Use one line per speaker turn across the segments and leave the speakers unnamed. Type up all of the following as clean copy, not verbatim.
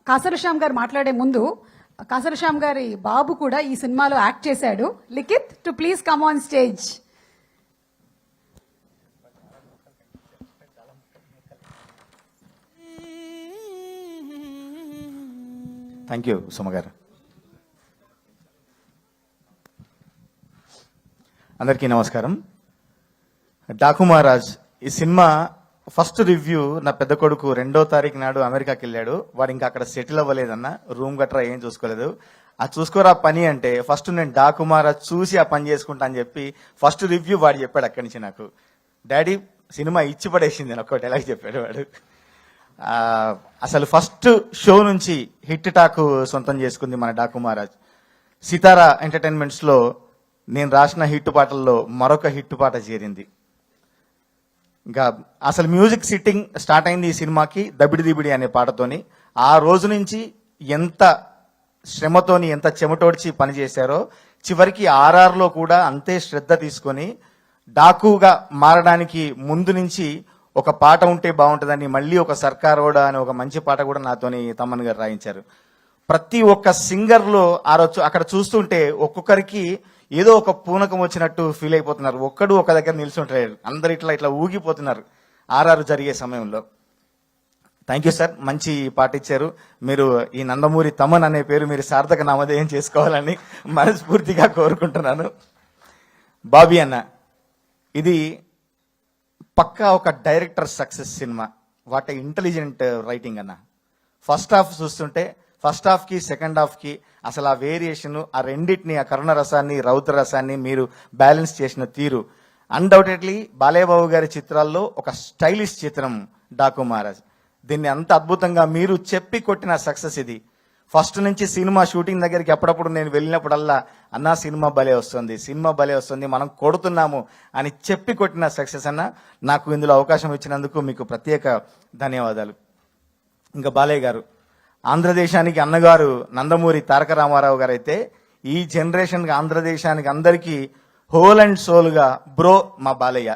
కాసర శ్యామ్ గారు మాట్లాడే ముందు కాసర శ్యామ్ గారి బాబు కూడా ఈ సినిమాలో యాక్ట్ చేశాడు. Likhith to please come on stage.
Thank you Suma garu. అందరికీ నమస్కారం. డాకు మహారాజ్ ఈ సినిమా ఫస్ట్ రివ్యూ నా పెద్ద కొడుకు 2వ తారీఖు నాడు అమెరికాకి వెళ్ళాడు. వాడు ఇంకా అక్కడ సెటిల్ అవ్వలేదన్న, రూమ్ గట్రా ఏం చూసుకోలేదు. ఆ చూసుకోరా పని అంటే ఫస్ట్ నేను డాకు మహారాజ్ చూసి ఆ పని చేసుకుంటా అని చెప్పి ఫస్ట్ రివ్యూ వాడు చెప్పాడు. అక్కడి నుంచి నాకు డాడీ సినిమా ఇచ్చి పడేసింది అని ఒక్కటి ఎలా చెప్పాడు వాడు. అసలు ఫస్ట్ షో నుంచి హిట్ టాక్ సొంతం చేసుకుంది మన డాకు మహారాజ్. సితారా ఎంటర్టైన్మెంట్స్ లో నేను రాసిన హిట్ పాటల్లో మరొక హిట్ పాట చేరింది. ఇంకా అసలు మ్యూజిక్ సిట్టింగ్ స్టార్ట్ అయింది ఈ సినిమాకి దబిడి దిబిడి అనే పాటతోని. ఆ రోజు నుంచి ఎంత శ్రమతోని ఎంత చెమటోడ్చి పనిచేశారో చివరికి ఆర్ఆర్లో కూడా అంతే శ్రద్ధ తీసుకొని డాకుగా మారడానికి ముందు నుంచి ఒక పాట ఉంటే బాగుంటుందని మళ్ళీ ఒక సర్కారోడా అనే ఒక మంచి పాట కూడా నాతోని తమ్మన్ గారు రాయించారు. ప్రతి ఒక్క సింగర్లో ఆ రోజు అక్కడ చూస్తుంటే ఒక్కొక్కరికి ఏదో ఒక పూనకం వచ్చినట్టు ఫీల్ అయిపోతున్నారు. ఒక్కడు ఒక దగ్గర నిల్చుంటారు, అందరు ఇట్లా ఇట్లా ఊగిపోతున్నారు ఆర్ఆర్ జరిగే సమయంలో. థ్యాంక్ యూ సార్, మంచి పాట ఇచ్చారు. మీరు ఈ నందమూరి తమన్ అనే పేరు మీరు సార్థక నామధేయం చేసుకోవాలని మనస్ఫూర్తిగా కోరుకుంటున్నాను. బాబీ అన్న, ఇది పక్కా ఒక director success cinema. What intelligent writing అన్న. ఫస్ట్ హాఫ్ చూస్తుంటే ఫస్ట్ హాఫ్ కి సెకండ్ హాఫ్ కి అసలు ఆ వేరియేషన్, ఆ రెండింటిని, ఆ కరుణ రసాన్ని రౌద్ర రసాన్ని మీరు బ్యాలెన్స్ చేసిన తీరు అన్డౌటెడ్లీ బాలయ్యబాబు గారి చిత్రాల్లో ఒక స్టైలిష్ చిత్రం డాకు మహారాజ్. దీన్ని అంత అద్భుతంగా మీరు చెప్పి కొట్టిన సక్సెస్ ఇది. ఫస్ట్ నుంచి సినిమా షూటింగ్ దగ్గరికి అప్పుడప్పుడు నేను వెళ్ళినప్పుడల్లా అన్నా సినిమా భలే వస్తుంది, సినిమా భలే వస్తుంది, మనం కొడుతున్నాము అని చెప్పి కొట్టిన సక్సెస్ అన్న. నాకు ఇందులో అవకాశం ఇచ్చినందుకు మీకు ప్రత్యేక ధన్యవాదాలు. ఇంకా బాలయ్య గారు, ఆంధ్రదేశానికి అన్నగారు నందమూరి తారక రామారావు గారు అయితే ఈ జనరేషన్కి ఆంధ్రదేశానికి అందరికీ హోల్ అండ్ సోల్గా బ్రో మా బాలయ్య.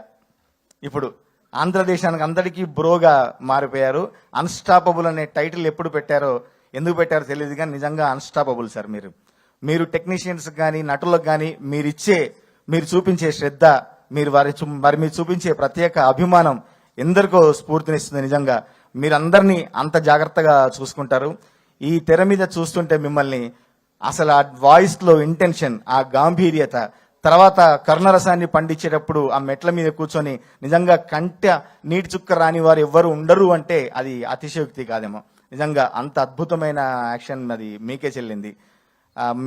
ఇప్పుడు ఆంధ్రదేశానికి అందరికీ బ్రోగా మారిపోయారు. అన్స్టాపబుల్ అనే టైటిల్ ఎప్పుడు పెట్టారో ఎందుకు పెట్టారో తెలియదు కానీ నిజంగా అన్స్టాపబుల్ సార్. మీరు టెక్నీషియన్స్ కానీ నటులకు కానీ మీరు చూపించే శ్రద్ధ, మీరు చూపించే ప్రత్యేక అభిమానం ఎందరికో స్ఫూర్తినిస్తుంది. నిజంగా మీరందరినీ అంత జాగ్రత్తగా చూసుకుంటారు. ఈ తెర మీద చూస్తుంటే మిమ్మల్ని అసలు ఆ వాయిస్ లో ఇంటెన్షన్, ఆ గాంభీర్యత, తర్వాత కర్ణరసాన్ని పండించేటప్పుడు ఆ మెట్ల మీద కూర్చొని నిజంగా కంట నీటి చుక్క రాని వారు ఎవ్వరు ఉండరు అంటే అది అతిశయోక్తి కాదేమో. నిజంగా అంత అద్భుతమైన యాక్షన్ అది మీకే చెల్లింది.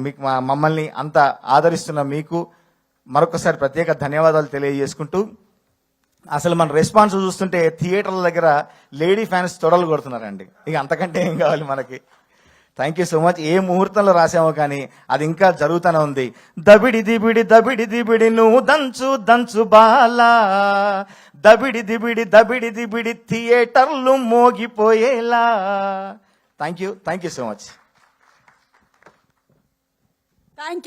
మీకు మమ్మల్ని అంత ఆదరిస్తున్న మీకు మరొకసారి ప్రత్యేక ధన్యవాదాలు తెలియజేసుకుంటూ, అసలు మన రెస్పాన్స్ చూస్తుంటే థియేటర్ల దగ్గర లేడీ ఫ్యాన్స్ తొడలు కొడుతున్నారండి. ఇక అంతకంటే ఏం కావాలి మనకి. Thank you so much. ఏ ముహూర్తంలో రాసామో కానీ అది ఇంకా జరుగుతూనే ఉంది. దబిడి దిబిడి దబిడి దిబిడి నువ్వు దంచు దంచు బాలా, దబిడి దిబిడి దబిడి దిబిడి థియేటర్లు మోగిపోయేలా. Thank you so much.
Thank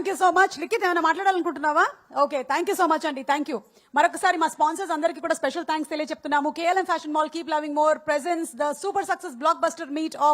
you so much. Likhith ఏమైనా మాట్లాడాలనుకుంటున్నావా? Okay, thank you so much అండి. Thank you. మరొకసారి మా స్పాన్సర్స్ అందరికీ కూడా స్పెషల్ థ్యాంక్స్ తెలియజెప్తున్నాము. KLM fashion mall, keep loving more, presents the super success blockbuster meet of